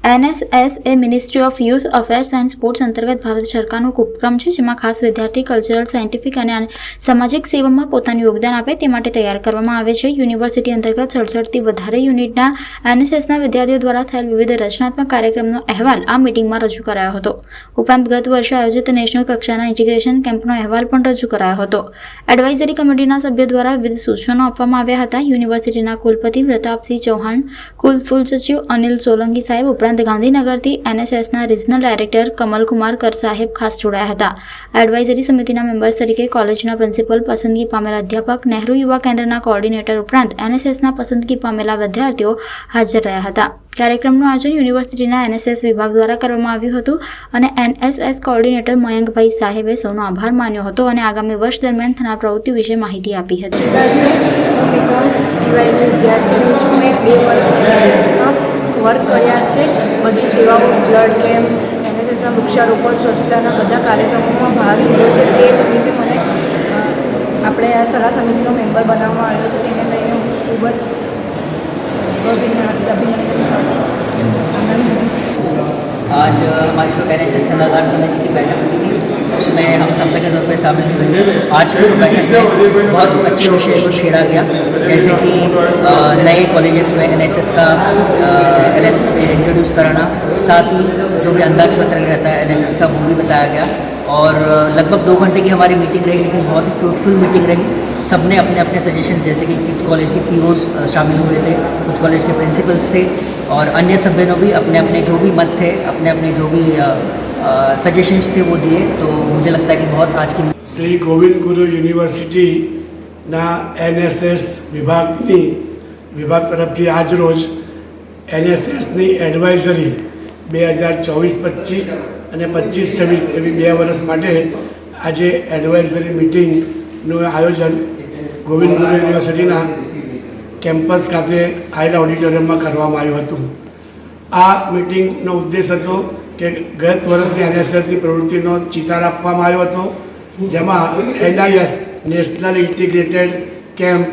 NSS A ministry of youth affairs and sports અંતર્ગત ભારત સરકારનો ઉપક્રમ છે, જેમાં ખાસ વિદ્યાર્થી કલ્ચરલ, સાયન્ટિફિક અને સામાજિક સેવામાં પોતાનું યોગદાન આપે તે માટે તૈયાર કરવામાં આવે છે. યુનિવર્સિટી અંતર્ગત 67થી વધારે યુનિટના NSSના વિદ્યાર્થીઓ દ્વારા થયેલ વિવિધ રચનાત્મક કાર્યક્રમનો અહેવાલ આ મિટિંગમાં રજૂ કરાયો હતો. ઉપરાંત ગત વર્ષે આયોજિત નેશનલ કક્ષાના ઇન્ટિગ્રેશન કેમ્પનો અહેવાલ પણ રજૂ કરાયો હતો. એડવાઇઝરી કમિટીના સભ્યો દ્વારા વિવિધ સૂચનો આપવામાં આવ્યા હતા. યુનિવર્સિટીના કુલપતિ પ્રતાપસિંહ ચૌહાણ, કુલ સચિવ અનિલ સોલંકી સાહેબ ઉપરાંત ગાંધીનગરથી NSSના રિજનલ ડાયરેક્ટર કમલકુમાર કર સાહેબ ખાસ જોડાયા હતા. એડવાઇઝરી સમિતિના મેમ્બર્સ તરીકે કોલેજના પ્રિન્સિપલ, પસંદગી પામેલા અધ્યાપક, નહેરુ યુવા કેન્દ્રના કોઓર્ડિનેટર ઉપરાંત NSSના પસંદગી પામેલા વિદ્યાર્થીઓ હાજર રહ્યા હતા. કાર્યક્રમનું આયોજન યુનિવર્સિટીના NSS વિભાગ દ્વારા કરવામાં આવ્યું હતું અને NSS કોઓર્ડિનેટર મયંકભાઈ સાહેબે સૌનો આભાર માન્યો હતો અને આગામી વર્ષ દરમિયાન થનાર પ્રવૃત્તિ વિશે માહિતી આપી હતી. વર્ક કર્યા છે. બધી સેવાઓ, બ્લડ કેમ્પ, NSSના વૃક્ષારોપણ, સ્વચ્છતાના બધા કાર્યક્રમોમાં ભાગ લીધો છે. તે નિમિત્તે મને આપણે આ સલાહ સમિતિનો મેમ્બર બનાવવામાં આવ્યો છે. તેને લઈને હું ખૂબ જ आज हमारी जो NSS सलाहकार समिति की बैठक हुई थी, उसमें हम सब के तौर पर शामिल हुए. आज की बैठक में बहुत अच्छे विषय को छेड़ा गया, जैसे कि नए कॉलेजेस में NSS का इंट्रोड्यूस कराना, साथ ही जो भी अंदाज पत्र रहता है NSS का वो भी बताया गया. और लगभग 2 घंटे की हमारी मीटिंग रही, लेकिन बहुत ही फ्रूटफुल मीटिंग रही. सबने अपने अपने सजेशन, जैसे कि कुछ कॉलेज के POs शामिल हुए थे, कुछ कॉलेज के प्रिंसिपल्स थे और अन्य सभ्यों भी अपने अपने जो भी मत थे, अपने अपने जो भी सजेशंस थे वो दिए. तो मुझे लगता है कि बहुत आज की श्री गोविंद गुरु यूनिवर्सिटीना NSS વિભાગ તરફથી આજ રોજ NSSની એડવાઇઝરી 2024-25 અને 25-26 એવી 2 વર્ષ માટે આજે એડવાઇઝરી મિટિંગનું આયોજન ગોવિંદ ગુરુ યુનિવર્સિટીના કેમ્પસ ખાતે આવેલા ઓડિટોરિયમમાં કરવામાં આવ્યું હતું. આ મિટિંગનો ઉદ્દેશ હતો કે ગત વર્ષની NSSની પ્રવૃત્તિનો ચિતાર આપવામાં આવ્યો હતો, જેમાં NIS નેશનલ ઇન્ટિગ્રેટેડ કેમ્પ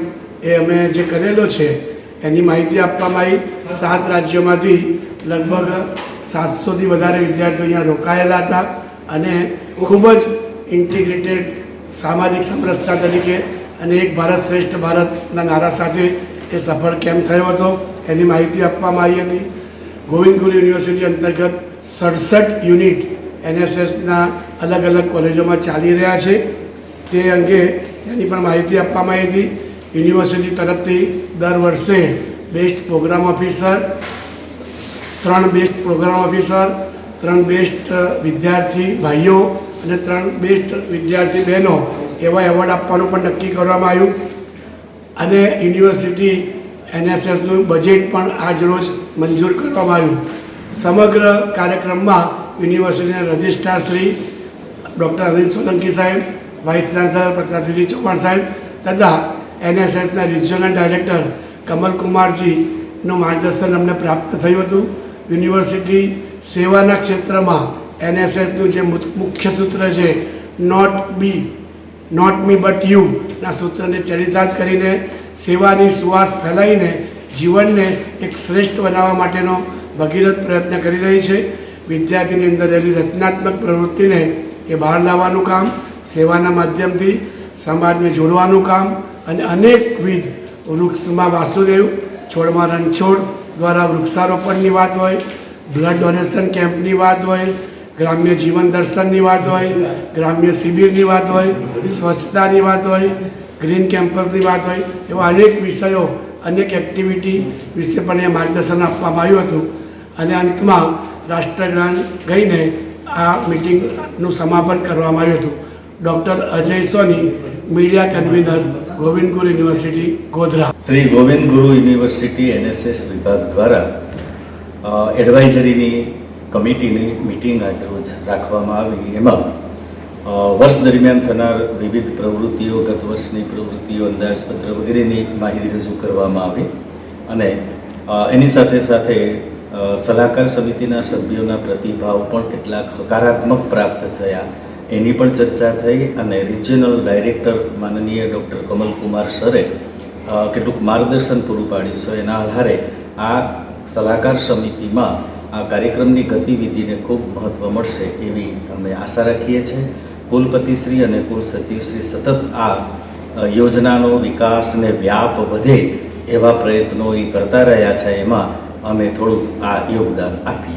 એ અમે જે કરેલો છે એની માહિતી આપવામાં આવી. 7 રાજ્યોમાંથી લગભગ 700થી વધારે વિદ્યાર્થીઓ અહીંયા રોકાયેલા હતા અને ખૂબ જ ઇન્ટિગ્રેટેડ સામાજિક સમરસતા તરીકે અને એક ભારત શ્રેષ્ઠ ભારતના નારા સાથે એ સફળ કેમ્પ થયો હતો, એની માહિતી આપવામાં આવી હતી. ગોવિંદ ગુરુ યુનિવર્સિટી અંતર્ગત 67 યુનિટ NSSના અલગ અલગ કોલેજોમાં ચાલી રહ્યા છે, તે અંગે એની પણ માહિતી આપવામાં આવી હતી. યુનિવર્સિટી તરફથી દર વર્ષે best programme officer, 3 best programme officer, 3 best વિદ્યાર્થી ભાઈઓ અને 3 બેસ્ટ વિદ્યાર્થી બહેનો એવા એવોર્ડ આપવાનું પણ નક્કી કરવામાં આવ્યું. અને યુનિવર્સિટી NSSનું બજેટ પણ આજ રોજ મંજૂર કરવામાં આવ્યું. સમગ્ર કાર્યક્રમમાં યુનિવર્સિટીના રજિસ્ટ્રાર શ્રી ડૉક્ટર અનિલ સોલંકી સાહેબ, વાઇસ ચાન્સલર પ્રતાપસિંહ ચૌહાણ સાહેબ તથા NSSના રિજનલ ડાયરેક્ટર કમલકુમારજીનું માર્ગદર્શન અમને પ્રાપ્ત થયું હતું. યુનિવર્સિટી સેવાના ક્ષેત્રમાં NSSનું જે મુખ્ય સૂત્ર છે નોટ મી બટ યુ ના સૂત્રને ચરિતાર્થ કરીને સેવાની સુવાસ ફેલાવીને જીવનને એક શ્રેષ્ઠ બનાવવા માટેનો ભગીરથ પ્રયત્ન કરી રહી છે. વિદ્યાર્થીની અંદર રહેલી રચનાત્મક પ્રવૃત્તિને એ બહાર લાવવાનું કામ, સેવાના માધ્યમથી સમાજને જોડવાનું કામ અને અનેકવિધ વૃક્ષમાં વાસુદેવ, છોડમાં રણછોડ દ્વારા વૃક્ષારોપણની વાત હોય, બ્લડ ડોનેશન કેમ્પની વાત હોય, ગ્રામ્ય જીવન દર્શનની વાત હોય, ગ્રામ્ય શિબિરની વાત હોય, સ્વચ્છતાની વાત હોય, ગ્રીન કેમ્પસની વાત હોય, એવા અનેક વિષયો, અનેક એક્ટિવિટી વિશે પણ એ માર્ગદર્શન આપવામાં આવ્યું હતું. અને અંતમાં રાષ્ટ્રગાન ગાઈને આ મિટિંગનું સમાપન કરવામાં આવ્યું હતું. ડૉક્ટર અજય સોની, મીડિયા કન્વીનર, ગોવિંદ ગુરુ યુનિવર્સિટી, ગોધરા. શ્રી ગોવિંદ ગુરુ યુનિવર્સિટી NSS વિભાગ દ્વારા એડવાઇઝરીની કમિટીની મિટિંગ આજે રોજ રાખવામાં આવી. એમાં વર્ષ દરમિયાન થનાર વિવિધ પ્રવૃત્તિઓ, ગત વર્ષની પ્રવૃત્તિઓ, અંદાજપત્ર વગેરેની માહિતી રજૂ કરવામાં આવી અને એની સાથે સાથે સલાહકાર સમિતિના સભ્યોના પ્રતિભાવ પણ કેટલાક હકારાત્મક પ્રાપ્ત થયા એની પણ ચર્ચા થઈ. અને રિજનલ ડાયરેક્ટર માનનીય ડૉક્ટર કમલકુમાર સરે કેટલુંક માર્ગદર્શન પૂરું પાડ્યું છે. એના આધારે આ સલાહકાર સમિતિમાં આ કાર્યક્રમની ગતિવિધિને ખૂબ મહત્ત્વ મળશે એવી અમે આશા રાખીએ છીએ. કુલપતિશ્રી અને કુલસચિવશ્રી સતત આ યોજનાનો વિકાસ અને વ્યાપ વધે એવા પ્રયત્નો એ કરતા રહ્યા છે. એમાં અમે થોડુંક આ યોગદાન આપીએ.